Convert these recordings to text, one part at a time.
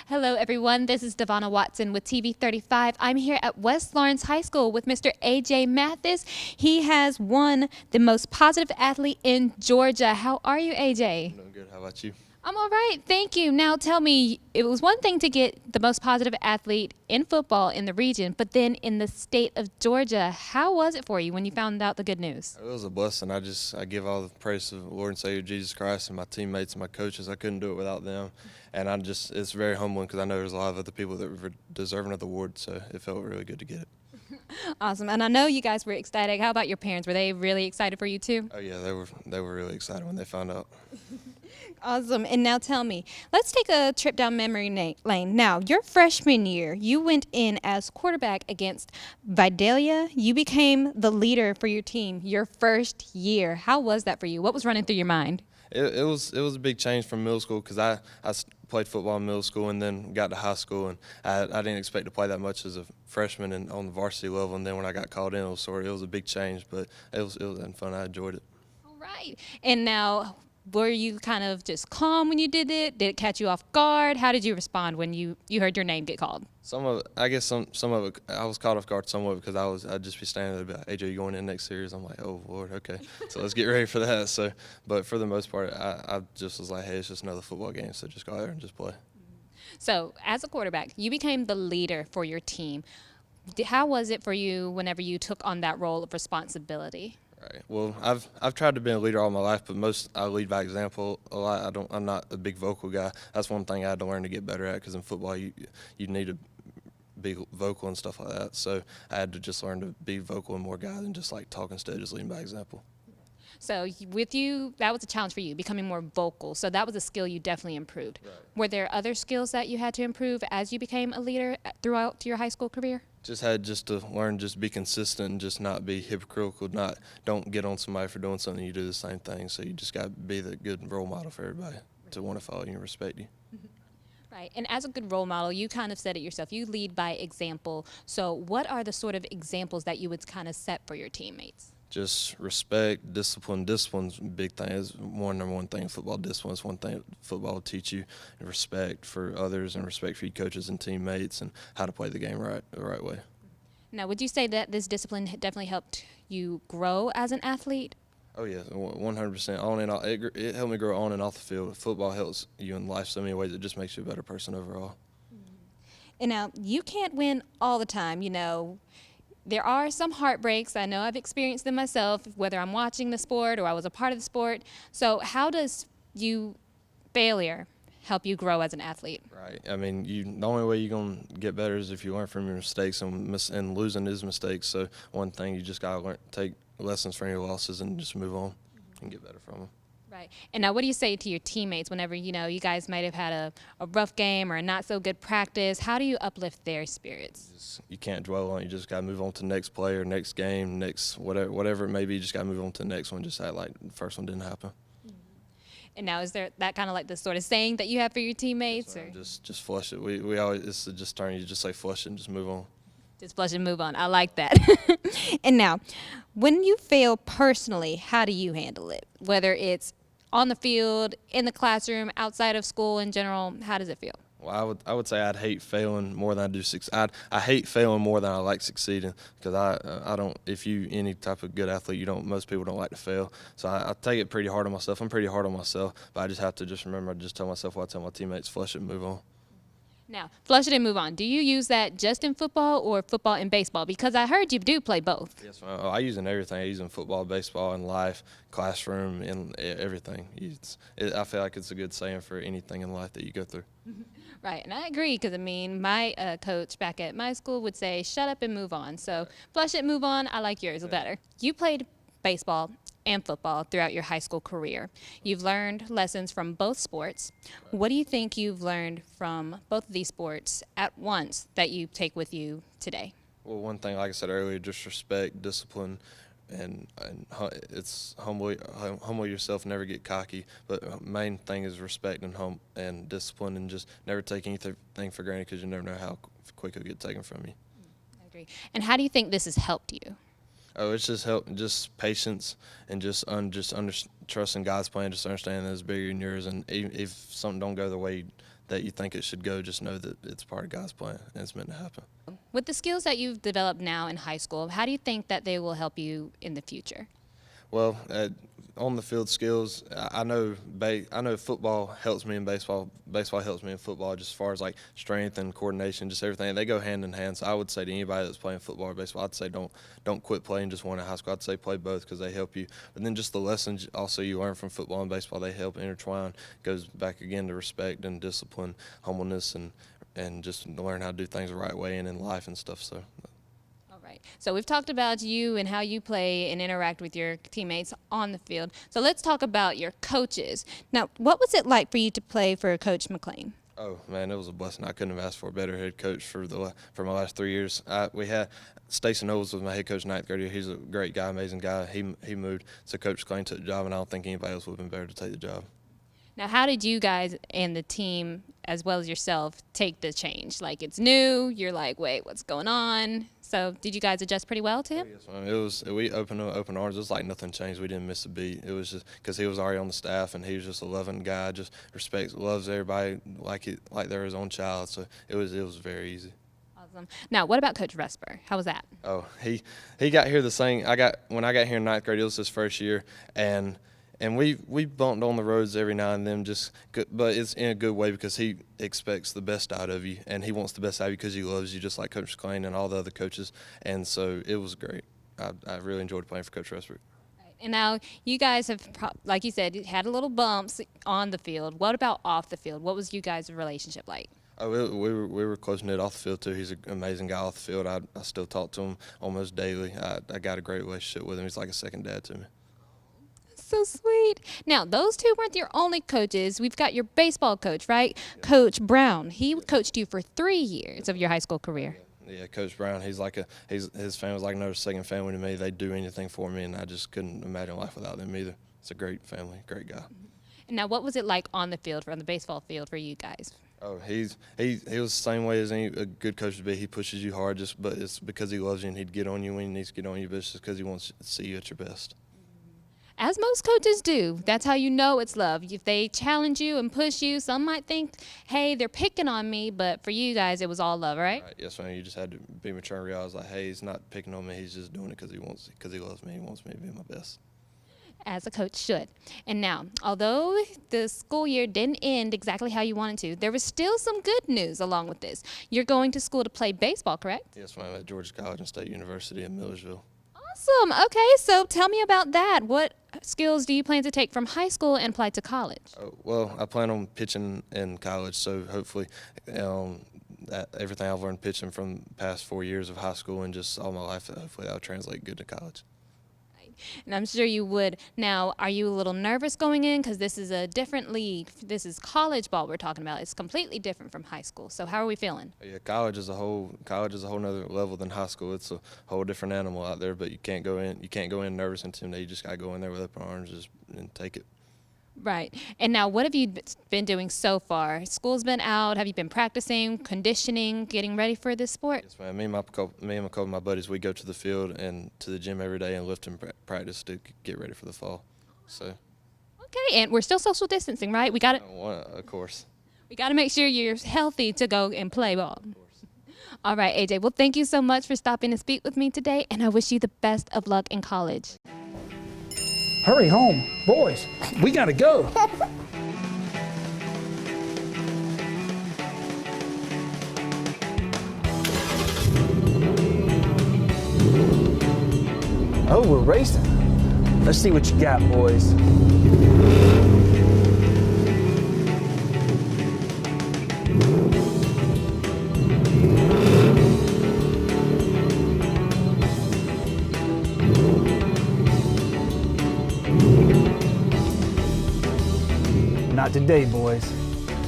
Hello, everyone. This is Devonna Watson with TV 35. I'm here at West Lawrence High School with Mr. A.J. Mathis. He has won the most positive athlete in Georgia. How are you, A.J.? I'm doing good. How about you? I'm all right. Thank you. Now tell me, it was one thing to get the most positive athlete in football in the region, but then in the state of Georgia, how was it for you when you found out the good news? It was a blessing. I give all the praise to the Lord and Savior Jesus Christ and my teammates and my coaches. I couldn't do it without them, and it's very humbling because I know there's a lot of other people that were deserving of the award, so it felt really good to get it. Awesome. And I know you guys were ecstatic. How about your parents? Were they really excited for you too? Oh yeah, they were really excited when they found out. Awesome. And now tell me, let's take a trip down memory lane. Now, your freshman year, you went in as quarterback against Vidalia. You became the leader for your team your first year. How was that for you? What was running through your mind? It was a big change from middle school because I played football in middle school and then got to high school, and I didn't expect to play that much as a freshman and on the varsity level, and then when I got called in, it was a big change, but it was fun. I enjoyed it. All right. And now, were you kind of just calm when you did it? Did it catch you off guard? How did you respond when you heard your name get called? Some of it, I guess some of it, I was caught off guard some of it because I'd just be standing there and be like, AJ, you going in next series? I'm like, oh, Lord, okay. So let's get ready for that. So, but for the most part, I just was like, hey, it's just another football game, so just go out there and just play. So, as a quarterback, you became the leader for your team. How was it for you whenever you took on that role of responsibility? Right. Well, I've tried to be a leader all my life, but I lead by example a lot. I'm not a big vocal guy. That's one thing I had to learn to get better at because in football you need to be vocal and stuff like that. So I had to just learn to be vocal and more guy than just like talk instead of just leading by example. So with you, that was a challenge for you, becoming more vocal. So that was a skill you definitely improved. Right. Were there other skills that you had to improve as you became a leader throughout your high school career? Just had just to learn just be consistent and just not be hypocritical. Don't get on somebody for doing something you do the same thing. So you just got to be the good role model for everybody to want to follow you and respect you. Right. And as a good role model, you kind of said it yourself. You lead by example. So what are the sort of examples that you would kind of set for your teammates? Just respect, discipline. Discipline's a big thing. It's number one thing in football. Discipline is one thing football will teach you. And respect for others and respect for your coaches and teammates and how to play the game the right way. Now, would you say that this discipline definitely helped you grow as an athlete? Oh yeah, 100%. On and off, it helped me grow on and off the field. Football helps you in life so many ways. It just makes you a better person overall. And now, you can't win all the time, you know. There are some heartbreaks. I know I've experienced them myself, whether I'm watching the sport or I was a part of the sport. So how does failure help you grow as an athlete? Right. I mean, the only way you're going to get better is if you learn from your mistakes, and losing is mistakes. So one thing, you just got to take lessons from your losses and just move on and get better from them. Right. And now what do you say to your teammates whenever, you know, you guys might have had a rough game or a not so good practice? How do you uplift their spirits? You can't dwell on it. You just got to move on to the next player, next game, next whatever it may be. You just got to move on to the next one. Just act like the first one didn't happen. And now is there that kind of like the sort of saying that you have for your teammates? Or? Just flush it. We always, it's just turn. You just say flush it and just move on. Just flush and move on. I like that. And now, when you fail personally, how do you handle it? Whether it's on the field, in the classroom, outside of school in general, how does it feel? Well, I would say I'd hate failing more than I do succeed. I hate failing more than I like succeeding because I don't. If you any type of good athlete, most people don't like to fail. So I take it pretty hard on myself. I'm pretty hard on myself, but I just have to just remember. I just tell myself what I tell my teammates: flush it, and move on. Now, flush it and move on. Do you use that just in football or football and baseball? Because I heard you do play both. Yes, I use it in everything. I use it in football, baseball, in life, classroom, in everything. I feel like it's a good saying for anything in life that you go through. Right, and I agree because, I mean, my coach back at my school would say, shut up and move on. So flush it, move on. I like yours better. You played baseball and football throughout your high school career. You've learned lessons from both sports. What do you think you've learned from both of these sports at once that you take with you today? Well, one thing, like I said earlier, just respect, discipline, and it's humble yourself, never get cocky. But main thing is respect and discipline, and just never take anything for granted because you never know how quick it'll get taken from you. I agree. And how do you think this has helped you? Oh, it's just patience and just trusting God's plan, just understanding that it's bigger than yours. And if something don't go the way that you think it should go, just know that it's part of God's plan and it's meant to happen. With the skills that you've developed now in high school, how do you think that they will help you in the future? Well, on the field skills, I know football helps me in baseball. Baseball helps me in football, just as far as like strength and coordination, just everything. They go hand in hand. So I would say to anybody that's playing football or baseball, I'd say don't quit playing just one in high school. I'd say play both because they help you. But then just the lessons also you learn from football and baseball, they help intertwine. Goes back again to respect and discipline, humbleness, and just learn how to do things the right way and in life and stuff. So. Right. So we've talked about you and how you play and interact with your teammates on the field. So let's talk about your coaches. Now, what was it like for you to play for Coach McLean? Oh man, it was a blessing. I couldn't have asked for a better head coach for my last 3 years. We had Stacey Knowles was my head coach in 9th grade year. He's a great guy, amazing guy. He moved, so Coach McLean took the job, and I don't think anybody else would have been better to take the job. Now, how did you guys and the team, as well as yourself, take the change? Like, it's new. You're like, wait, what's going on? So did you guys adjust pretty well to him? Yes, ma'am. We opened open arms. It was like nothing changed. We didn't miss a beat. It was just because he was already on the staff, and he was just a loving guy. Just loves everybody like they're his own child. So it was very easy. Awesome. Now, what about Coach Vesper? How was that? Oh, he got here the same. When I got here in 9th grade, it was his first year, and we bumped on the roads every now and then, but it's in a good way because he expects the best out of you, and he wants the best out of you because he loves you just like Coach McLean and all the other coaches, and so it was great. I really enjoyed playing for Coach Westbrook. Right. And now you guys have, like you said, had a little bumps on the field. What about off the field? What was you guys' relationship like? Oh, we were close-knit off the field, too. He's an amazing guy off the field. I still talk to him almost daily. I got a great relationship with him. He's like a second dad to me. So sweet. Now, those two weren't your only coaches. We've got your baseball coach, right? Yeah. Coach Brown. He coached you for 3 years of your high school career. Yeah, Coach Brown. His family's like another second family to me. They do anything for me, and I just couldn't imagine life without them either. It's a great family, great guy. And now, what was it like on the field, on the baseball field, for you guys? Oh, he was the same way as a good coach would be. He pushes you hard, but it's because he loves you, and he'd get on you when he needs to get on you, but it's just because he wants to see you at your best. As most coaches do. That's how you know it's love. If they challenge you and push you, some might think, hey, they're picking on me, but for you guys, it was all love, right? Right. Yes, man. You just had to be mature and realize, like, hey, he's not picking on me. He's just doing it because he loves me. He wants me to be my best. As a coach should. And now, although the school year didn't end exactly how you wanted to, there was still some good news along with this. You're going to school to play baseball, correct? Yes, ma'am. At Georgia College and State University in Millersville. Awesome. Okay, so tell me about that. What skills do you plan to take from high school and apply to college? Well, I plan on pitching in college, so hopefully everything I've learned pitching from the past 4 years of high school and just all my life, hopefully that'll translate good to college. And I'm sure you would. Now, are you a little nervous going in? Because this is a different league. This is college ball we're talking about. It's completely different from high school. So how are we feeling? Yeah, college is a whole nother level than high school. It's a whole different animal out there, but you can't go in nervous and intimidated. You just got to go in there with open arms and take it. Right. And now, what have you been doing so far? School's been out. Have you been practicing, conditioning, getting ready for this sport? Yes, ma'am. Me and a couple of my buddies, we go to the field and to the gym every day and lift and practice to get ready for the fall. So. Okay, and we're still social distancing, right? We got it. Of course. We got to make sure you're healthy to go and play ball. Of course. All right, AJ. Well, thank you so much for stopping to speak with me today, and I wish you the best of luck in college. Hurry home, boys, we gotta go. Oh, we're racing. Let's see what you got, boys. Not today, boys.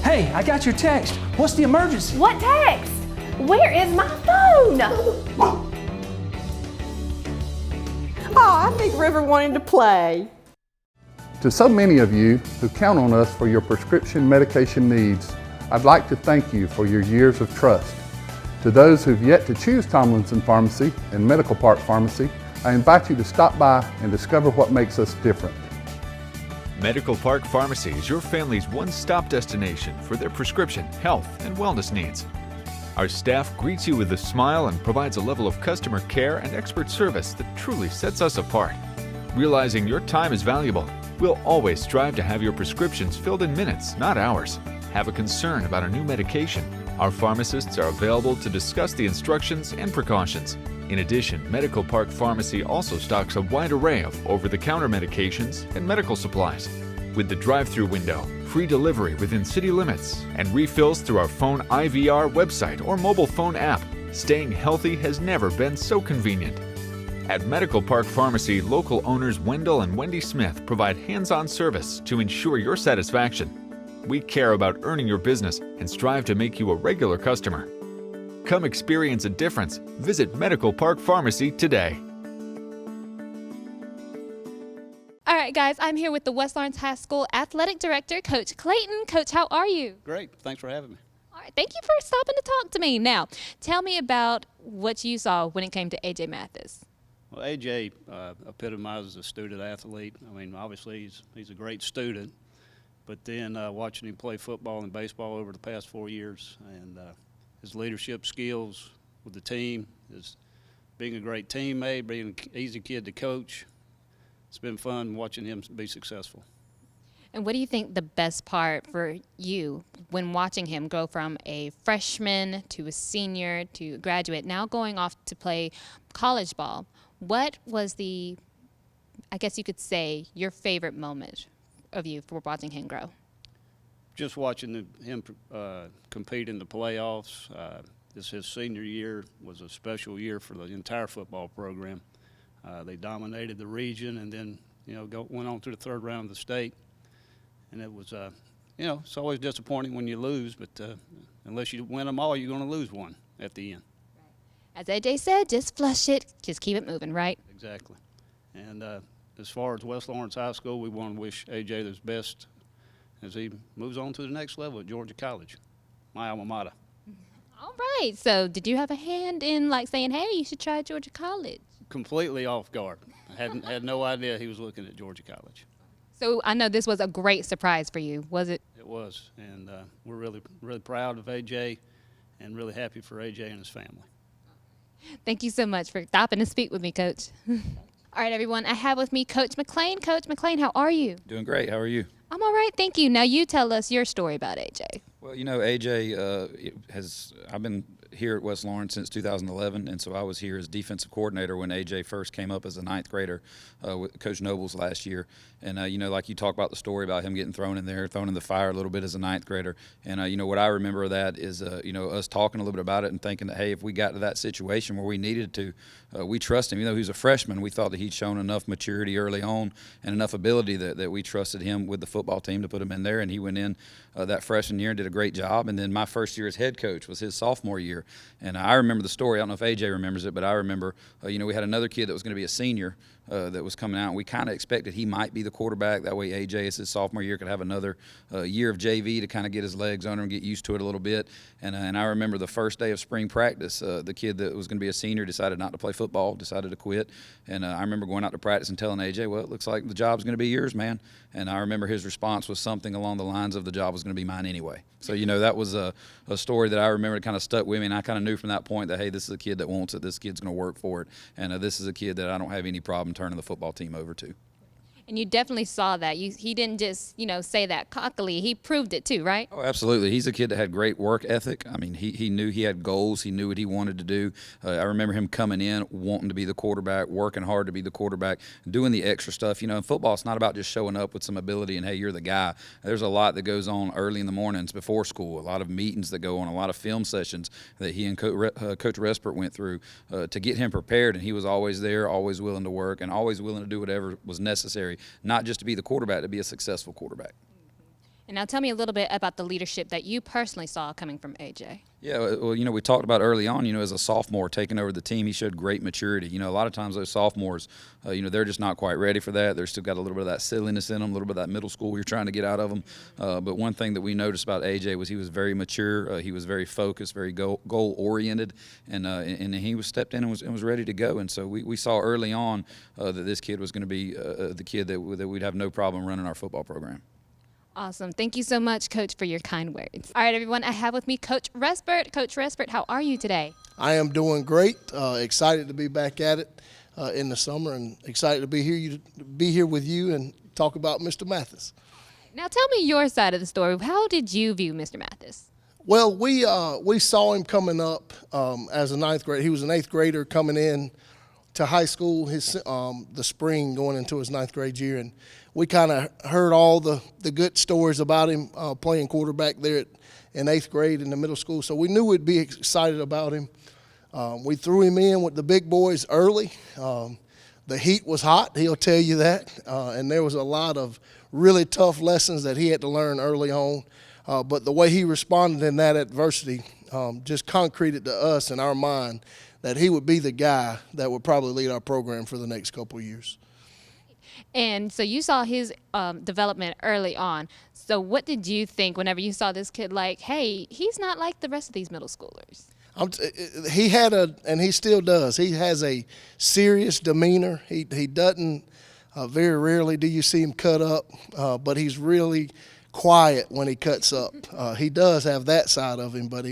Hey, I got your text. What's the emergency? What text? Where is my phone? Oh, I think River wanted to play. To so many of you who count on us for your prescription medication needs, I'd like to thank you for your years of trust. To those who've yet to choose Tomlinson Pharmacy and Medical Park Pharmacy, I invite you to stop by and discover what makes us different. Medical Park Pharmacy is your family's one-stop destination for their prescription, health, and wellness needs. Our staff greets you with a smile and provides a level of customer care and expert service that truly sets us apart. Realizing your time is valuable, we'll always strive to have your prescriptions filled in minutes, not hours. Have a concern about a new medication? Our pharmacists are available to discuss the instructions and precautions. In addition, Medical Park Pharmacy also stocks a wide array of over-the-counter medications and medical supplies. With the drive-through window, free delivery within city limits, and refills through our phone IVR website or mobile phone app, staying healthy has never been so convenient. At Medical Park Pharmacy, local owners Wendell and Wendy Smith provide hands-on service to ensure your satisfaction. We care about earning your business and strive to make you a regular customer. Come experience a difference. Visit Medical Park Pharmacy today. All right, guys, I'm here with the West Lawrence High School Athletic Director, Coach Clayton. Coach, how are you? Great. Thanks for having me. All right, thank you for stopping to talk to me. Now, tell me about what you saw when it came to A.J. Mathis. Well, A.J. Epitomizes a student athlete. I mean, obviously, he's a great student, but then watching him play football and baseball over the past 4 years, and his leadership skills with the team, is being a great teammate, being an easy kid to coach. It's been fun watching him be successful. And what do you think the best part for you when watching him go from a freshman to a senior to a graduate, now going off to play college ball? What was the, I guess you could say, your favorite moment of you for watching him grow? Just watching him compete in the playoffs. His senior year was a special year for the entire football program. They dominated the region, and then went on to the third round of the state. And it was it's always disappointing when you lose, but unless you win them all, you're going to lose one at the end. As AJ said, just flush it, just keep it moving, right? Exactly. And as far as West Lawrence High School, we want to wish AJ the best as he moves on to the next level at Georgia College, my alma mater. All right. So did you have a hand in saying, hey, you should try Georgia College? Completely off guard. Had no idea he was looking at Georgia College. So I know this was a great surprise for you, was it? It was, and we're really, really proud of AJ and really happy for AJ and his family. Thank you so much for stopping to speak with me, Coach. All right, everyone, I have with me Coach McClain. Coach McClain, how are you? Doing great. How are you? I'm all right, thank you. Now you tell us your story about AJ. Well, AJ I've been here at West Lawrence since 2011, and so I was here as defensive coordinator when AJ first came up as a ninth grader with Coach Nobles last year. And, like you talk about the story about him getting thrown in the fire a little bit as a ninth grader. And, what I remember of that is, us talking a little bit about it and thinking that, hey, if we got to that situation where we needed to, we trust him. He was a freshman. We thought that he'd shown enough maturity early on and enough ability that we trusted him with the football team to put him in there. And he went in that freshman year and did a great job. And then my first year as head coach was his sophomore year. And I remember the story. I don't know if AJ remembers it, but I remember, we had another kid that was going to be a senior that was coming out. And we kind of expected he might be the quarterback. That way AJ, as his sophomore year, could have another year of JV to kind of get his legs under him, get used to it a little bit. And I remember the first day of spring practice, the kid that was going to be a senior decided not to play football, decided to quit. And I remember going out to practice and telling AJ, well, it looks like the job's going to be yours, man. And I remember his response was something along the lines of the job was going to be mine anyway. So, that was a story that I remember kind of stuck with me, and I kind of knew from that point that, hey, this is a kid that wants it, this kid's going to work for it, and this is a kid that I don't have any problem turning the football team over to. And you definitely saw that. He didn't just, say that cockily. He proved it too, right? Oh, absolutely. He's a kid that had great work ethic. I mean, he knew he had goals. He knew what he wanted to do. I remember him coming in, wanting to be the quarterback, working hard to be the quarterback, doing the extra stuff. In football, it's not about just showing up with some ability and, hey, you're the guy. There's a lot that goes on early in the mornings before school, a lot of meetings that go on, a lot of film sessions that he and Coach Respert went through to get him prepared. And he was always there, always willing to work, and always willing to do whatever was necessary. Not just to be the quarterback, to be a successful quarterback. And now tell me a little bit about the leadership that you personally saw coming from AJ. Yeah, well, we talked about early on, as a sophomore taking over the team, he showed great maturity. A lot of times those sophomores, they're just not quite ready for that. They're still got a little bit of that silliness in them, a little bit of that middle school you're trying to get out of them. But one thing that we noticed about AJ was he was very mature. He was very focused, very goal-oriented, and he was stepped in and was ready to go. And so we saw early on that this kid was going to be the kid that we'd have no problem running our football program. Awesome. Thank you so much, Coach, for your kind words. All right, everyone, I have with me Coach Respert. Coach Respert, how are you today? I am doing great. Excited to be back at it in the summer, and excited to be here with you and talk about Mr. Mathis. Now tell me your side of the story. How did you view Mr. Mathis? Well, we saw him coming up as a ninth grader. He was an eighth grader coming in to high school the spring going into his ninth grade year, and we kind of heard all the good stories about him playing quarterback there in eighth grade in the middle school. So we knew we'd be excited about him. We threw him in with the big boys early. The heat was hot, he'll tell you that, and there was a lot of really tough lessons that he had to learn early on. But the way he responded in that adversity just concreted to us in our mind that he would be the guy that would probably lead our program for the next couple of years. And so you saw his development early on. So what did you think whenever you saw this kid like, hey, he's not like the rest of these middle schoolers? He had and he still does, he has a serious demeanor. He doesn't, very rarely do you see him cut up, but he's really quiet when he cuts up. He does have that side of him, but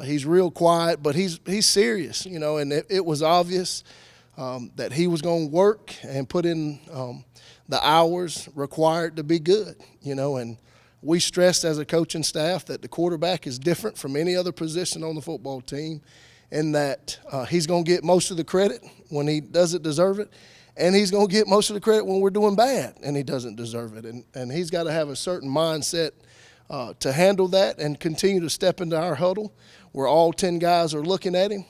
he's real quiet, but he's serious, and it was obvious that he was going to work and put in the hours required to be good, and we stressed as a coaching staff that the quarterback is different from any other position on the football team in that he's going to get most of the credit when he doesn't deserve it, and he's going to get most of the credit when we're doing bad and he doesn't deserve it. And he's got to have a certain mindset to handle that and continue to step into our huddle where all 10 guys are looking at him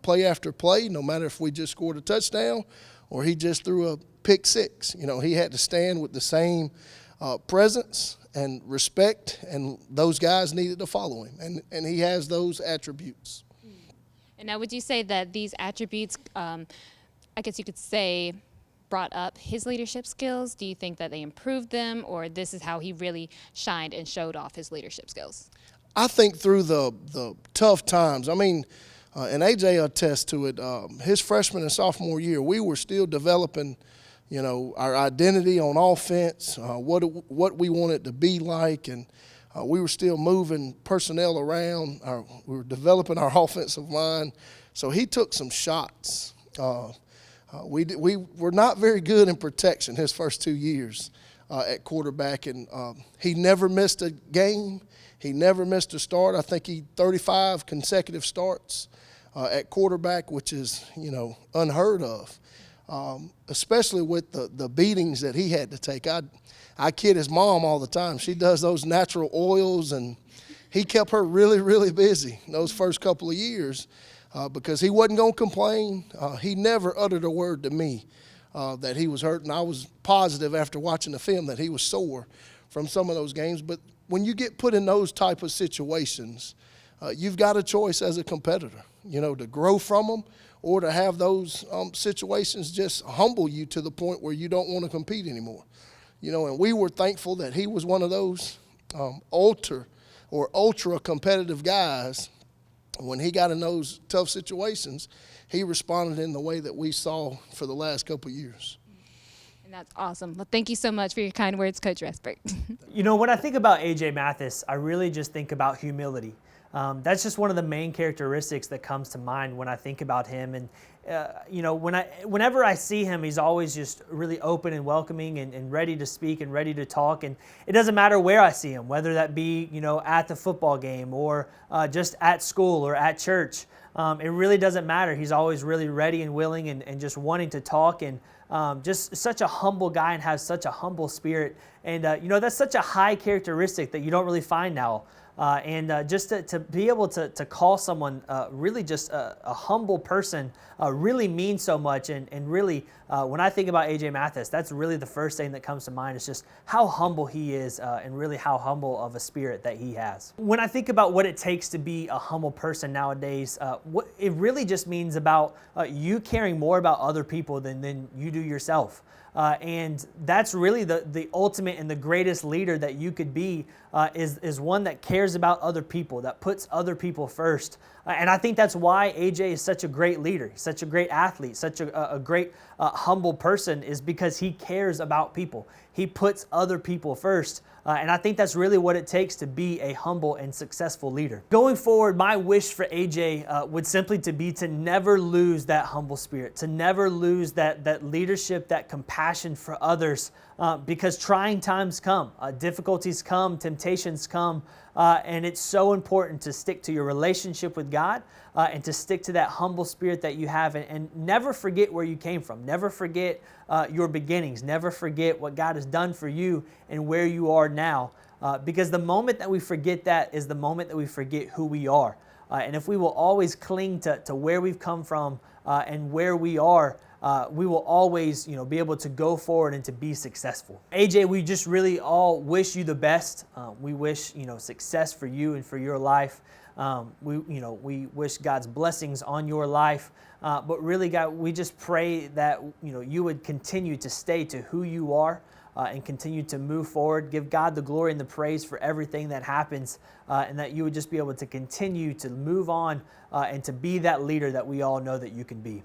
play after play, no matter if we just scored a touchdown or he just threw a pick six. He had to stand with the same presence and respect, and those guys needed to follow him. And he has those attributes. And now would you say that these attributes, I guess you could say, brought up his leadership skills? Do you think that they improved them, or this is how he really shined and showed off his leadership skills? I think through the tough times, and AJ attests to it, his freshman and sophomore year, we were still developing, our identity on offense, what we wanted to be like, and we were still moving personnel around. We were developing our offensive line. So he took some shots. We were not very good in protection his first 2 years at quarterback, and he never missed a game. He never missed a start. I think he 35 consecutive starts at quarterback, which is, unheard of, especially with the beatings that he had to take. I kid his mom all the time. She does those natural oils, and he kept her really, really busy those first couple of years because he wasn't going to complain. He never uttered a word to me that he was hurt, and I was positive after watching the film that he was sore from some of those games. But when you get put in those type of situations, you've got a choice as a competitor, to grow from them or to have those situations just humble you to the point where you don't want to compete anymore. And we were thankful that he was one of those ultra competitive guys. When he got in those tough situations, he responded in the way that we saw for the last couple of years. And that's awesome. Well, thank you so much for your kind words, Coach Respert. When I think about A.J. Mathis, I really just think about humility. That's just one of the main characteristics that comes to mind when I think about him. And, whenever I see him, he's always just really open and welcoming and ready to speak and ready to talk. And it doesn't matter where I see him, whether that be, at the football game or just at school or at church. It really doesn't matter. He's always really ready and willing and just wanting to talk, and just such a humble guy and has such a humble spirit. And, that's such a high characteristic that you don't really find now. Just to be able to call someone really just a humble person really means so much. And really, when I think about A.J. Mathis, that's really the first thing that comes to mind is just how humble he is and really how humble of a spirit that he has. When I think about what it takes to be a humble person nowadays, it really just means about you caring more about other people than you do yourself. And that's really the ultimate and the greatest leader that you could be is one that cares about other people, that puts other people first. And I think that's why AJ is such a great leader, such a great athlete, such a great humble person, is because he cares about people. He puts other people first. And I think that's really what it takes to be a humble and successful leader. Going forward, my wish for AJ would simply to be to never lose that humble spirit, to never lose that leadership, that compassion for others, because trying times come, difficulties come, temptations come, and it's so important to stick to your relationship with God and to stick to that humble spirit that you have, and never forget where you came from. Never forget your beginnings. Never forget what God has done for you and where you are now, because the moment that we forget that is the moment that we forget who we are. And if we will always cling to where we've come from and where we are, we will always, be able to go forward and to be successful. AJ, we just really all wish you the best. We wish, success for you and for your life. We wish God's blessings on your life. But really, God, we just pray that, you would continue to stay to who you are and continue to move forward. Give God the glory and the praise for everything that happens, and that you would just be able to continue to move on and to be that leader that we all know that you can be.